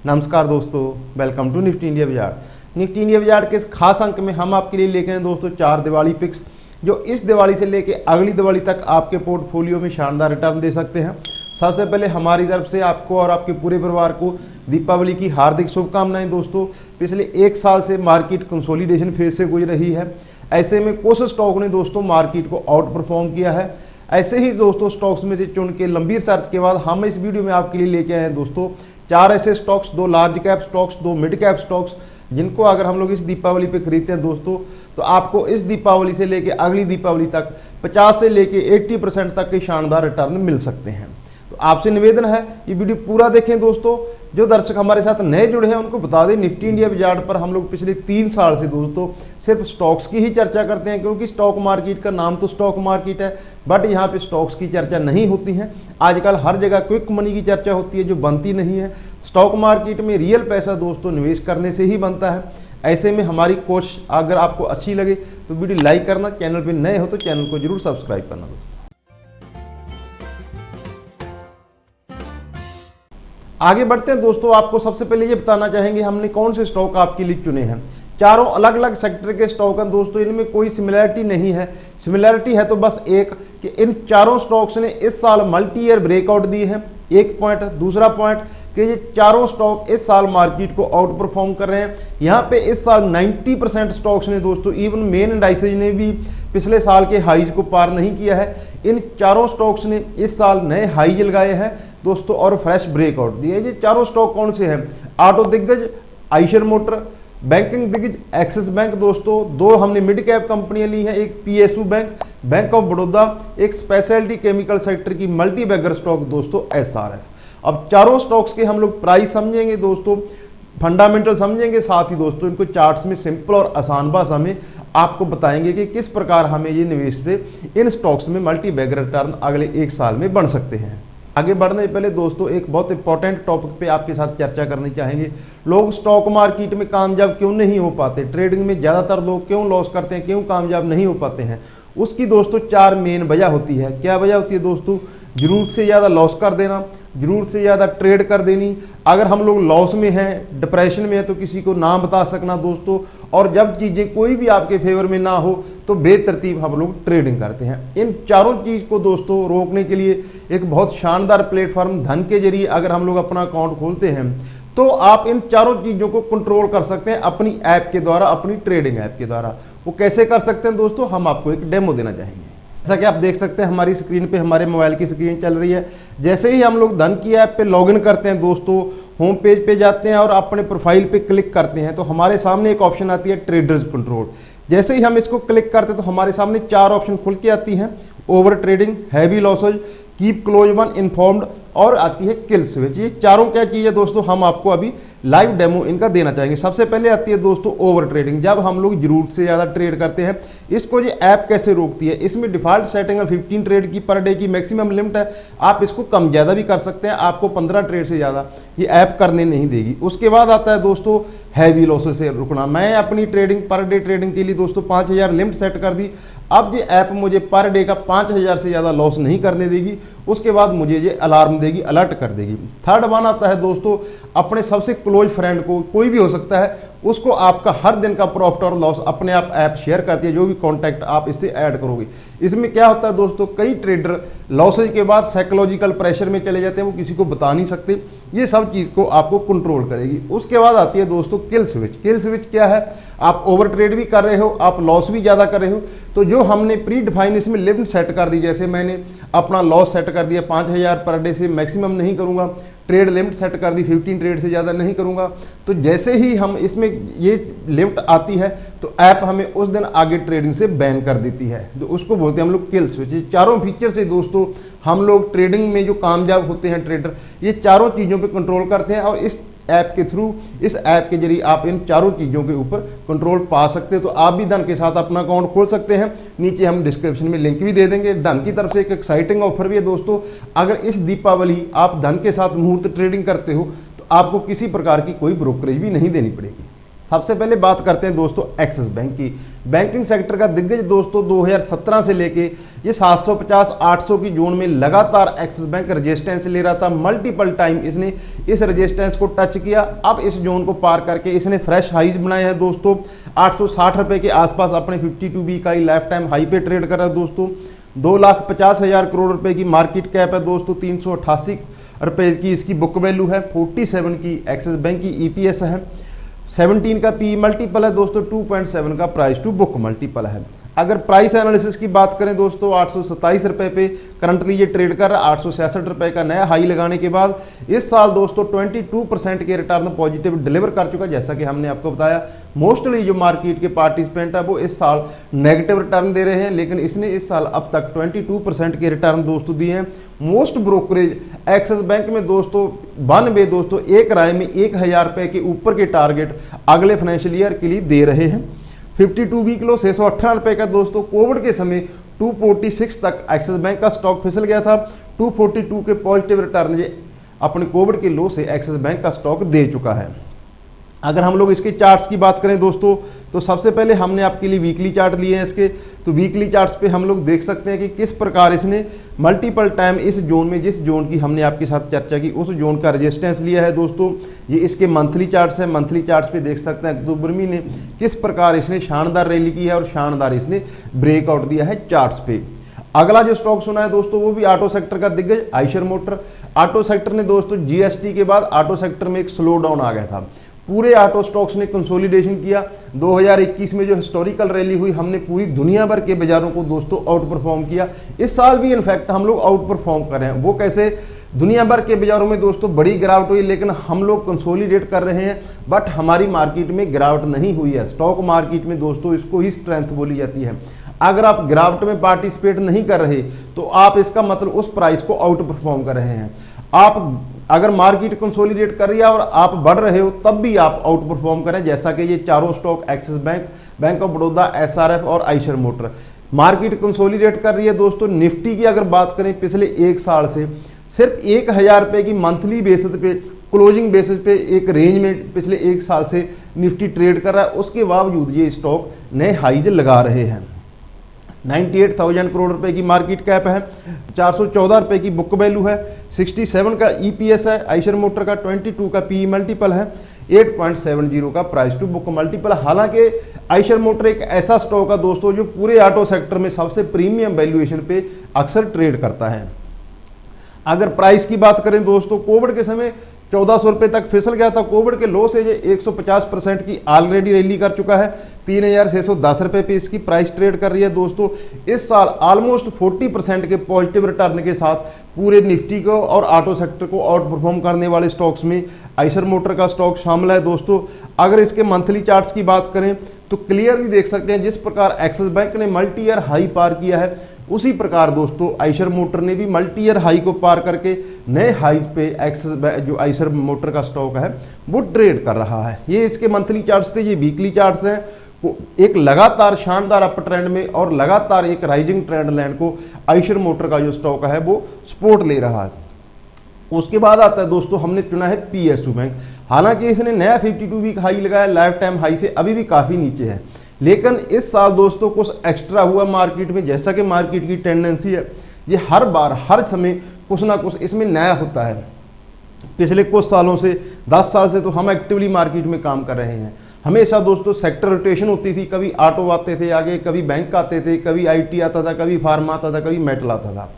नमस्कार दोस्तों, welcome to Nifty India बाजार। निफ्टी इंडिया बाजार के इस खास अंक में हम आपके लिए लेके आए दोस्तों 4 दिवाली पिक्स जो इस दिवाली से लेके अगली दिवाली तक आपके पोर्टफोलियो में शानदार रिटर्न दे सकते हैं। सबसे पहले हमारी तरफ से आपको और आपके पूरे परिवार को दीपावली की हार्दिक शुभकामनाएं। दोस्तों, पिछले 1 साल से मार्केट कंसोलिडेशन फेज से गुजर रही है। ऐसे में कुछ स्टॉक ने दोस्तों मार्केट को आउट परफॉर्म किया है। ऐसे ही दोस्तों स्टॉक्स में से चुन के लंबी सर्च के बाद हम इस वीडियो में आपके लिए लेके आए हैं दोस्तों 4 ऐसे stocks, 2 large cap stocks, 2 mid cap stocks, जिनको अगर हम लोग इस दीपावली पे खरीदते हैं दोस्तों तो आपको इस दीपावली से लेके अगली दीपावली तक 50 से लेके 80% तक के शानदार रिटर्न मिल सकते हैं। तो आपसे निवेदन है ये वीडियो पूरा देखें दोस्तों। जो दर्शक हमारे साथ नए जुड़े हैं उनको बता दें, निफ्टी इंडिया बाजार पर हम लोग पिछले 3 साल से दोस्तों सिर्फ स्टॉक्स की ही चर्चा करते हैं, क्योंकि स्टॉक मार्केट का नाम तो स्टॉक मार्केट है, बट यहाँ पे स्टॉक्स की चर्चा नहीं होती है। आजकल हर जगह क्विक मनी की चर्चा होती है जो बनती नहीं है। स्टॉक मार्केट में रियल पैसा दोस्तों निवेश करने से ही बनता है। ऐसे में हमारी कोशिश अगर आपको अच्छी लगे तो वीडियो लाइक करना, चैनल पर नए हो तो चैनल को जरूर सब्सक्राइब करना दोस्तों। आगे बढ़ते हैं दोस्तों, आपको सबसे पहले ये बताना चाहेंगे हमने कौन से स्टॉक आपके लिए चुने हैं। चारों अलग अलग सेक्टर के स्टॉक हैं दोस्तों, इनमें कोई सिमिलरिटी नहीं है। सिमिलरिटी है तो बस एक कि इन चारों स्टॉक्स ने इस साल मल्टी ईयर ब्रेकआउट दी है। एक पॉइंट। दूसरा पॉइंट कि ये चारों स्टॉक इस साल मार्केट को आउट परफॉर्म कर रहे हैं। यहाँ पे इस साल 90% स्टॉक्स ने दोस्तों, इवन मेन इंडाइसेज ने भी पिछले साल के हाईज को पार नहीं किया है। इन चारों स्टॉक्स ने इस साल नए हाईज लगाए हैं दोस्तों और फ्रेश ब्रेकआउट दिए। ये चारों स्टॉक कौन से हैं? ऑटो दिग्गज आइशर मोटर, बैंकिंग दिग्गज एक्सिस बैंक दोस्तों, 2 हमने मिड कैप कंपनियां ली हैं, एक PSU bank, bank of Baroda, एक स्पेशलिटी केमिकल सेक्टर की मल्टी बैगर स्टॉक दोस्तों एसआरएफ। अब चारों स्टॉक्स के हम लोग प्राइस समझेंगे दोस्तों, फंडामेंटल समझेंगे, साथ ही दोस्तों इनको चार्ट्स में सिंपल और आसान भाषा में आपको बताएंगे कि किस प्रकार हमें ये निवेश पे इन स्टॉक्स में मल्टी बैगर रिटर्न अगले 1 साल में बन सकते हैं। आगे बढ़ने से पहले दोस्तों एक बहुत इंपॉर्टेंट टॉपिक पे आपके साथ चर्चा करनी चाहेंगे। लोग स्टॉक मार्केट में कामयाब क्यों नहीं हो पाते, ट्रेडिंग में ज़्यादातर लोग क्यों लॉस करते हैं, क्यों कामयाब नहीं हो पाते हैं? उसकी दोस्तों 4 मेन वजह होती है। क्या वजह होती है दोस्तों? जरूरत से ज़्यादा लॉस कर देना, जरूरत से ज़्यादा ट्रेड कर देनी, अगर हम लोग लॉस में हैं, डिप्रेशन में हैं तो किसी को ना बता सकना दोस्तों, और जब चीज़ें कोई भी आपके फेवर में ना हो तो बेतरतीब हम लोग ट्रेडिंग करते हैं। इन चारों चीज़ को दोस्तों रोकने के लिए एक बहुत शानदार प्लेटफॉर्म धन के जरिए अगर हम लोग अपना अकाउंट खोलते हैं तो आप इन चारों चीज़ों को कंट्रोल कर सकते हैं अपनी ऐप के द्वारा, अपनी ट्रेडिंग ऐप के द्वारा। वो कैसे कर सकते हैं दोस्तों, हम आपको एक डेमो देना चाहेंगे। जैसा कि आप देख सकते हैं हमारी स्क्रीन पे हमारे मोबाइल की स्क्रीन चल रही है। जैसे ही हम लोग धन की ऐप पे लॉगिन करते हैं दोस्तों, होम पेज पे जाते हैं और अपने प्रोफाइल पे क्लिक करते हैं तो हमारे सामने एक ऑप्शन आती है ट्रेडर्स कंट्रोल। जैसे ही हम इसको क्लिक करते हैं तो हमारे सामने 4 ऑप्शन खुल के आती हैं, over trading, heavy losses, keep close one, informed और आती है किल स्विच। ये चारों क्या चीज़ है दोस्तों, हम आपको अभी लाइव डेमो इनका देना चाहेंगे। सबसे पहले आती है दोस्तों ओवर ट्रेडिंग, जब हम लोग जरूरत से ज़्यादा ट्रेड करते हैं। इसको ये ऐप कैसे रोकती है? इसमें डिफ़ॉल्ट सेटिंग है 15 ट्रेड की पर डे की मैक्सिमम लिमिट है। आप इसको कम ज़्यादा भी कर सकते हैं, आपको 15 ट्रेड से ज़्यादा ये ऐप करने नहीं देगी। उसके बाद आता है दोस्तों हैवी लॉसेस से रुकना। मैं अपनी ट्रेडिंग पर डे ट्रेडिंग के लिए दोस्तों 5000 लिमिट सेट कर दी। अब ये ऐप मुझे पर डे का 5000 से ज़्यादा लॉस नहीं करने देगी। उसके बाद मुझे ये अलार्म देगी, अलर्ट कर देगी। थर्ड वन आता है दोस्तों अपने सबसे क्लोज फ्रेंड को, कोई भी हो सकता है, उसको आपका हर दिन का प्रॉफिट और लॉस अपने आप ऐप शेयर करती है, जो भी कॉन्टैक्ट आप इससे ऐड करोगे। इसमें क्या होता है दोस्तों, कई ट्रेडर लॉसेज के बाद साइकोलॉजिकल प्रेशर में चले जाते हैं, वो किसी को बता नहीं सकते। ये सब चीज़ को आपको कंट्रोल करेगी। उसके बाद आती है दोस्तों किल स्विच। किल स्विच क्या है? आप ओवर ट्रेड भी कर रहे हो, आप लॉस भी ज़्यादा कर रहे हो, तो जो हमने प्री डिफाइन इसमें लिमिट सेट कर दी, जैसे मैंने अपना लॉस सेट कर दिया 5000 पर डे से मैक्सिमम नहीं करूँगा, ट्रेड लिमिट सेट कर दी 15 ट्रेड से ज़्यादा नहीं करूँगा, तो जैसे ही हम इसमें ये लिमिट आती है तो ऐप हमें उस दिन आगे ट्रेडिंग से बैन कर देती है, जो उसको बोलते हैं हम लोग किल स्विच। ये चारों फीचर से दोस्तों हम लोग ट्रेडिंग में जो कामयाब होते हैं ट्रेडर, ये चारों चीज़ों पे कंट्रोल करते हैं और इस ऐप के थ्रू, इस ऐप के जरिए आप इन चारों चीज़ों के ऊपर कंट्रोल पा सकते हैं। तो आप भी धन के साथ अपना अकाउंट खोल सकते हैं। नीचे हम डिस्क्रिप्शन में लिंक भी दे देंगे। धन की तरफ से एक एक्साइटिंग ऑफर भी है दोस्तों, अगर इस दीपावली आप धन के साथ मुहूर्त ट्रेडिंग करते हो तो आपको किसी प्रकार की कोई ब्रोकरेज भी नहीं देनी पड़ेगी। सबसे पहले बात करते हैं दोस्तों एक्सिस बैंक की। बैंकिंग सेक्टर का दिग्गज दोस्तों 2017 से लेके ये 750-800 की जोन में लगातार एक्सिस बैंक रेजिस्टेंस ले रहा था। मल्टीपल टाइम इसने इस रेजिस्टेंस को टच किया। अब इस जोन को पार करके इसने फ्रेश हाईज बनाए हैं दोस्तों। 860 रुपए के आसपास अपने 52 वीक का लाइफ टाइम हाई पे ट्रेड कर रहा है दोस्तों। 2,50,000 करोड़ रुपए की मार्केट कैप है दोस्तों। 388 रुपए की इसकी बुक वैल्यू है। 47 की एक्सिस बैंक की EPS है। 17 का PE मल्टीपल है दोस्तों। 2.7 का प्राइस टू बुक मल्टीपल है। अगर प्राइस एनालिसिस की बात करें दोस्तों 827 रुपए पे करंटली ये ट्रेड कर रहा है। 866 रुपए का नया हाई लगाने के बाद इस साल दोस्तों 22% के रिटर्न पॉजिटिव डिलीवर कर चुका है। जैसा कि हमने आपको बताया मोस्टली जो मार्केट के पार्टिसिपेंट है वो इस साल नेगेटिव रिटर्न दे रहे हैं, लेकिन इसने इस साल अब तक 22% के रिटर्न दोस्तों दिए हैं। मोस्ट ब्रोकरेज एक्सिस बैंक में दोस्तों 92 दोस्तों एक राय में 1,000 रुपए के ऊपर के टारगेट अगले फाइनेंशियल ईयर के लिए दे रहे हैं। 52 वीक लो 618 रुपए का दोस्तों। कोविड के समय 246 तक एक्सिस बैंक का स्टॉक फिसल गया था। 242 के पॉजिटिव रिटर्न ये अपने कोविड के लो से एक्सिस बैंक का स्टॉक दे चुका है। अगर हम लोग इसके चार्ट्स की बात करें दोस्तों तो सबसे पहले हमने आपके लिए वीकली चार्ट लिए हैं इसके। तो वीकली चार्ट्स पे हम लोग देख सकते हैं कि किस प्रकार इसने मल्टीपल टाइम इस जोन में, जिस जोन की हमने आपके साथ चर्चा की, उस जोन का रेजिस्टेंस लिया है दोस्तों। ये इसके मंथली चार्ट्स हैं। मंथली चार्ट्स पे देख सकते हैं अक्टूबर में किस प्रकार इसने शानदार रैली की है और शानदार इसने ब्रेकआउट दिया है चार्ट्स पे। अगला जो स्टॉक सुना है दोस्तों वो भी ऑटो सेक्टर का दिग्गज आइशर मोटर। ऑटो सेक्टर ने दोस्तों GST के बाद ऑटो सेक्टर में एक स्लो डाउन आ गया था। पूरे ऑटो स्टॉक्स ने कंसोलिडेशन किया। 2021 में जो हिस्टोरिकल रैली हुई हमने पूरी दुनिया भर के बाजारों को दोस्तों आउट परफॉर्म किया। इस साल भी इनफैक्ट हम लोग आउट परफॉर्म कर रहे हैं। वो कैसे? दुनिया भर के बाजारों में दोस्तों बड़ी गिरावट हुई, लेकिन हम लोग कंसोलिडेट कर रहे हैं। बट हमारी मार्केट में गिरावट नहीं हुई है। स्टॉक मार्केट में दोस्तों इसको ही स्ट्रेंथ बोली जाती है। अगर आप गिरावट में पार्टिसिपेट नहीं कर रहे तो आप इसका मतलब उस प्राइस को आउट परफॉर्म कर रहे हैं। आप अगर मार्केट कंसोलिडेट कर रही है और आप बढ़ रहे हो तब भी आप आउट परफॉर्म करें, जैसा कि ये चारों stock axis bank, bank of Baroda, SRF और आइशर मोटर मार्केट कंसोलिडेट कर रही है दोस्तों। निफ्टी की अगर बात करें पिछले एक साल से सिर्फ 1,000 रुपए की मंथली बेसिस पे, क्लोजिंग बेसिस पे एक रेंज में पिछले एक साल से निफ्टी ट्रेड कर रहा है। उसके बावजूद ये स्टॉक नए हाईज लगा रहे हैं। 98,000 करोड़ रुपए की मार्केट कैप है। 414 रुपए की बुक वैल्यू है। 67 का EPS है। आइशर मोटर का 22 का PE मल्टीपल है। 8.70 का प्राइस टू बुक मल्टीपल। हालांकि आइशर मोटर एक ऐसा स्टॉक है दोस्तों जो पूरे ऑटो सेक्टर में सबसे प्रीमियम वैल्यूएशन पे अक्सर ट्रेड करता है। अगर प्राइस की बात करें दोस्तों कोविड के समय 1400 रुपये तक फिसल गया था। कोविड के लो से ये 150% की ऑलरेडी रैली कर चुका है। 3,610 रुपये पे इसकी प्राइस ट्रेड कर रही है दोस्तों। इस साल ऑलमोस्ट 40% के पॉजिटिव रिटर्न के साथ पूरे निफ्टी को और ऑटो सेक्टर को आउट परफॉर्म करने वाले स्टॉक्स में आइशर मोटर का स्टॉक शामिल है दोस्तों। अगर इसके मंथली चार्ट्स की बात करें तो क्लियरली देख सकते हैं जिस प्रकार एक्सिस बैंक ने मल्टी ईयर हाई पार किया है उसी प्रकार दोस्तों आइशर मोटर ने भी मल्टी ईयर हाई को पार करके नए हाई पे एक्सिस जो आइशर मोटर का स्टॉक है वो ट्रेड कर रहा है। ये इसके मंथली चार्ट्स थे। ये वीकली चार्ट्स हैं। एक लगातार शानदार अप ट्रेंड में और लगातार एक राइजिंग ट्रेंड लाइन को आइशर मोटर का जो स्टॉक है वो सपोर्ट ले रहा है। उसके बाद आता है दोस्तों हमने चुना है PSU बैंक। हालांकि इसने नया 52 वीक हाई लगाया, लाइफ टाइम हाई से अभी भी काफ़ी नीचे है, लेकिन इस साल दोस्तों कुछ एक्स्ट्रा हुआ मार्केट में। जैसा कि मार्केट की टेंडेंसी है ये हर बार हर समय कुछ ना कुछ इसमें नया होता है। पिछले कुछ सालों से 10 साल से तो हम एक्टिवली मार्केट में काम कर रहे हैं। हमेशा दोस्तों सेक्टर रोटेशन होती थी। कभी ऑटो आते थे आगे, कभी बैंक आते थे, कभी IT आता था, कभी फार्मा आता था, कभी मेटल आता था।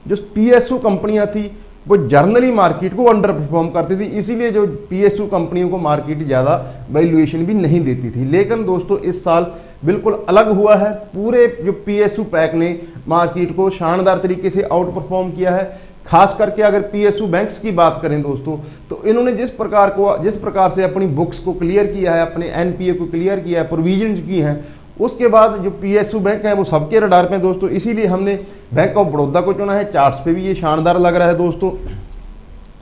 जो PSU कंपनियां थी वो जर्नली मार्केट को अंडर परफॉर्म करती थी, इसीलिए जो PSU कंपनियों को मार्केट ज़्यादा वैल्यूएशन भी नहीं देती थी। लेकिन दोस्तों इस साल बिल्कुल अलग हुआ है। पूरे जो PSU पैक ने मार्केट को शानदार तरीके से आउट परफॉर्म किया है। खास करके अगर PSU बैंक्स की बात करें दोस्तों तो इन्होंने जिस प्रकार से अपनी बुक्स को क्लियर किया है, अपने NPA को क्लियर किया है, प्रोविजन की हैं, उसके बाद जो PSU बैंक है वो सबके रडार पे दोस्तों। इसीलिए हमने बैंक ऑफ बड़ौदा को चुना है। चार्ट्स पे भी ये शानदार लग रहा है दोस्तों।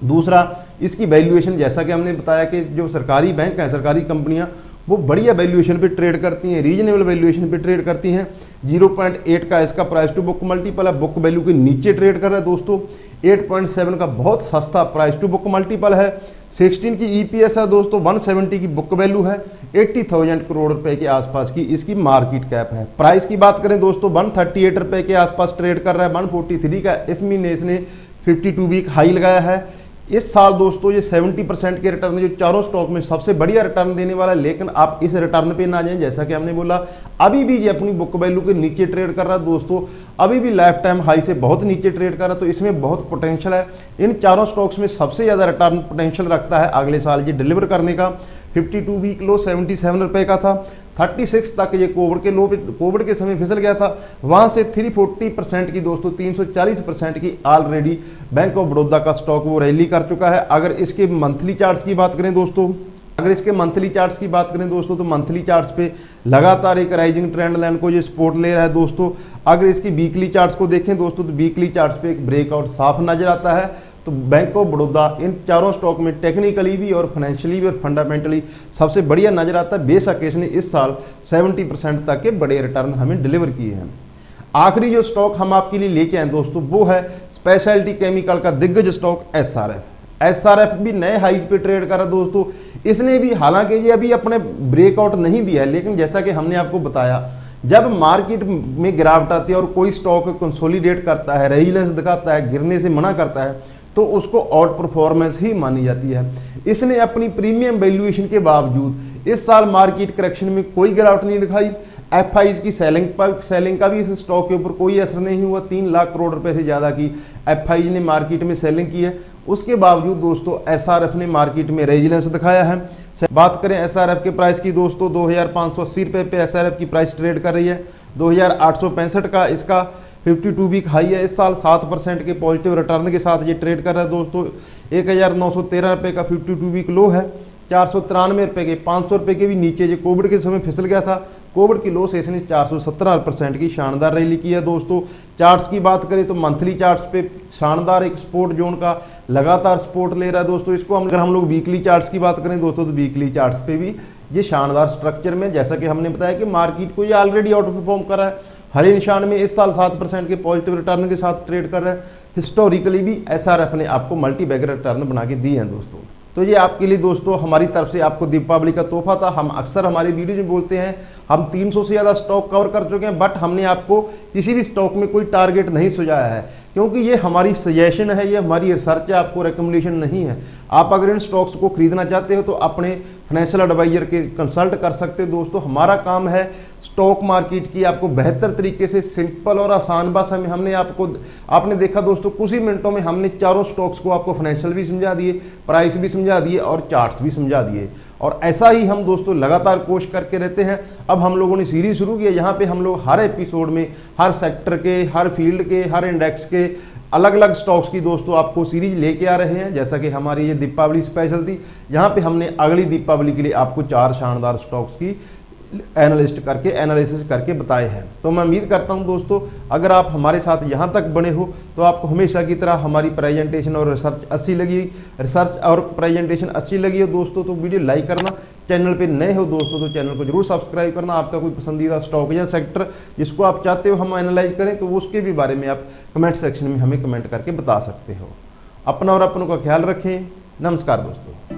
दूसरा इसकी वैल्यूएशन, जैसा कि हमने बताया कि जो सरकारी बैंक हैं, सरकारी कंपनियां, वो बढ़िया वैल्यूएशन पे ट्रेड करती हैं, रीजनेबल वैल्यूएशन पे ट्रेड करती हैं। 0.8 का इसका प्राइस टू बुक मल्टीपल है। बुक वैल्यू के नीचे ट्रेड कर रहा है दोस्तों। 8.7 का बहुत सस्ता प्राइस टू बुक मल्टीपल है। 16 की ईपीएस है दोस्तों, 170 की बुक वैल्यू है, 80,000 करोड़ रुपए के आसपास की इसकी मार्केट कैप है। प्राइस की बात करें दोस्तों 138 रुपए के आसपास ट्रेड कर रहा है। 143 का इस महीने इसने 52 वीक हाई लगाया है। इस साल दोस्तों ये 70% के रिटर्न जो चारों स्टॉक में सबसे बढ़िया रिटर्न देने वाला है। लेकिन आप इस रिटर्न पे ना जाएं, जैसा कि हमने बोला अभी भी ये अपनी बुक वैल्यू के नीचे ट्रेड कर रहा है दोस्तों, अभी भी लाइफ टाइम हाई से बहुत नीचे ट्रेड कर रहा है। तो इसमें बहुत पोटेंशियल है। इन चारों स्टॉक्स में सबसे ज़्यादा रिटर्न पोटेंशियल रखता है अगले साल ये डिलीवर करने का। 52 वीक लो 77 रुपये का था, 36 तक ये कोविड के समय फिसल गया था। वहाँ से 340% की दोस्तों 340% की ऑलरेडी बैंक ऑफ बड़ौदा का स्टॉक वो रैली कर चुका है। अगर इसके मंथली चार्ट्स की बात करें दोस्तों, तो मंथली चार्ट्स पे लगातार एक राइजिंग ट्रेंड लाइन को ये सपोर्ट ले रहा है दोस्तों। अगर इसकी वीकली चार्ट्स को देखें दोस्तों, तो वीकली चार्ट्स पे एक ब्रेकआउट साफ नजर आता है। तो बैंक ऑफ बड़ौदा इन चारों स्टॉक में टेक्निकली भी और फाइनेंशियली भी और फंडामेंटली सबसे बढ़िया नजर आता है। बेशक इसने इस साल 70% तक के बड़े रिटर्न हमें डिलीवर किए हैं। आखिरी जो स्टॉक हम आपके लिए लेके आए दोस्तों वो है स्पेशलिटी केमिकल का दिग्गज स्टॉक एसआरएफ भी नए हाइज पे ट्रेड करा दोस्तों। इसने भी हालांकि ये अभी अपने ब्रेकआउट नहीं दिया है, लेकिन जैसा कि हमने आपको बताया जब मार्केट में गिरावट आती है और कोई स्टॉक कंसोलिडेट करता है, रेजिलेंस दिखाता है, गिरने से मना करता है, तो उसको आउट परफॉर्मेंस ही मानी जाती है। इसने अपनी प्रीमियम वैल्यूएशन के बावजूद इस साल मार्केट करेक्शन में कोई गिरावट नहीं दिखाई। एफआईज की सेलिंग का भी इस स्टॉक के ऊपर कोई असर नहीं हुआ। 3 लाख करोड़ रुपए से ज़्यादा की एफआईज ने मार्केट में सेलिंग की है। उसके बावजूद दोस्तों एसआरएफ ने मार्केट में रेजिलेंस दिखाया है। बात करें एसआरएफ के प्राइस की दोस्तों, 2580 रुपये पे एसआरएफ की प्राइस ट्रेड कर रही है। 2865 का इसका 52 वीक हाई है। इस साल 7% के पॉजिटिव रिटर्न के साथ ये ट्रेड कर रहा है दोस्तों। 1913 रुपये का 52 वीक लो है। 493 रुपये के 500 रुपये के भी नीचे जो कोविड के समय फिसल गया था, कोविड की लो से इसने 417% की शानदार रैली की है दोस्तों। चार्ट्स की बात करें तो मंथली चार्ट्स पे शानदार एक सपोर्ट जोन का लगातार सपोर्ट ले रहा है दोस्तों। इसको अगर हम लोग वीकली चार्ट्स की बात करें दोस्तों, तो वीकली चार्ट्स पे भी ये शानदार स्ट्रक्चर में, जैसा कि हमने बताया कि मार्केट को ये ऑलरेडी आउट परफॉर्म कर रहा है। हरे निशान में इस साल 7% के पॉजिटिव रिटर्न के साथ ट्रेड कर रहा है। हिस्टोरिकली भी एसआरएफ ने आपको मल्टी बैगर रिटर्न बना के दिए हैं दोस्तों। तो ये आपके लिए दोस्तों हमारी तरफ से आपको दीपावली का तोहफा था। हम अक्सर हमारी वीडियो में बोलते हैं हम 300 से ज़्यादा स्टॉक कवर कर चुके हैं, बट हमने आपको किसी भी स्टॉक में कोई टारगेट नहीं सुझाया है, क्योंकि ये हमारी सजेशन है, ये हमारी रिसर्च है, आपको रिकमेंडेशन नहीं है। आप अगर इन स्टॉक्स को खरीदना चाहते हो तो अपने फाइनेंशियल एडवाइजर के कंसल्ट कर सकते हो दोस्तों। हमारा काम है स्टॉक मार्केट की आपको बेहतर तरीके से सिंपल और आसान भाषा में आपने देखा दोस्तों, कुछ ही मिनटों में हमने चारों स्टॉक्स को आपको फाइनेंशियल भी समझा दिए, प्राइस भी समझा दिए और चार्ट्स भी समझा दिए। और ऐसा ही हम दोस्तों लगातार कोशिश करके रहते हैं। अब हम लोगों ने सीरीज शुरू की है, यहाँ पे हम लोग हर एपिसोड में हर सेक्टर के, हर फील्ड के, हर इंडेक्स के अलग अलग स्टॉक्स की दोस्तों आपको सीरीज लेके आ रहे हैं। जैसा कि हमारी ये दीपावली स्पेशल थी, यहाँ पे हमने अगली दीपावली के लिए आपको 4 शानदार स्टॉक्स की एनालिसिस करके बताए हैं। तो मैं उम्मीद करता हूं दोस्तों अगर आप हमारे साथ यहां तक बने हो तो आपको हमेशा की तरह हमारी प्रेजेंटेशन और रिसर्च अच्छी लगी हो दोस्तों, तो वीडियो लाइक करना। चैनल पे नए हो दोस्तों तो चैनल को जरूर सब्सक्राइब करना। आपका कोई पसंदीदा स्टॉक या सेक्टर जिसको आप चाहते हो हम एनालाइज करें, तो उसके भी बारे में आप कमेंट सेक्शन में हमें कमेंट करके बता सकते हो। अपना और अपनों का ख्याल रखें। नमस्कार दोस्तों।